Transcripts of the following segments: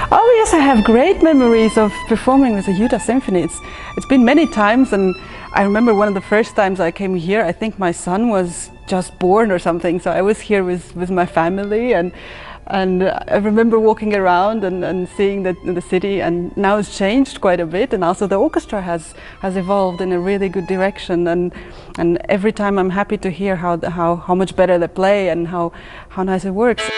Oh yes, I have great memories of performing with the Utah Symphony. It's been many times, and I remember one of the first times I came here, I think my son was just born or something, so I was here with my family, and I remember walking around and seeing the city, and now it's changed quite a bit, and also the orchestra has evolved in a really good direction, and every time I'm happy to hear how much better they play and how nice it works.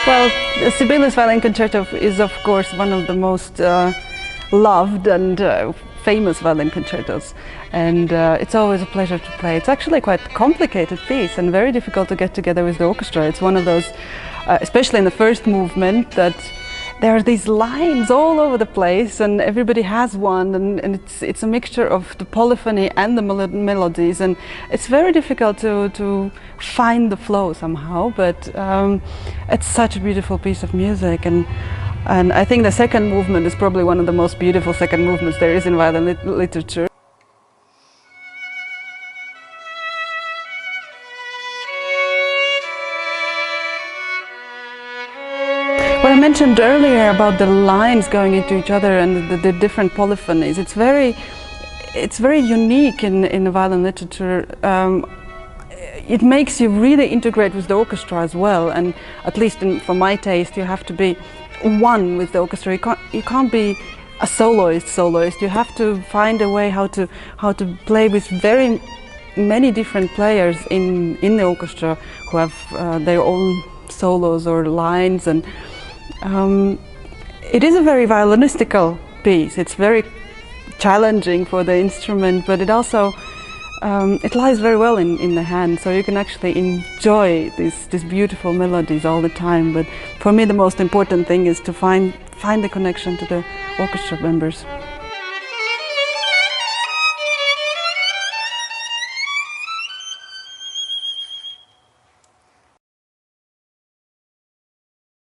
Well, the Sibelius Violin Concerto is of course one of the most loved and famous violin concertos, and it's always a pleasure to play. It's actually quite a complicated piece and very difficult to get together with the orchestra. It's one of those, especially in the first movement, that there are these lines all over the place and everybody has one, and it's a mixture of the polyphony and the melodies, and it's very difficult to find the flow somehow, but it's such a beautiful piece of music, and I think the second movement is probably one of the most beautiful second movements there is in violin literature. What I mentioned earlier about the lines going into each other and the different polyphonies, it's very unique in the violin literature. It makes you really integrate with the orchestra as well, and at least for my taste, you have to be one with the orchestra. You can't be a soloist. You have to find a way how to play with very many different players in the orchestra who have their own solos or lines, and it is a very violinistical piece. It's very challenging for the instrument, but it also it lies very well in the hand, so you can actually enjoy these beautiful melodies all the time. But for me, the most important thing is to find the connection to the orchestra members.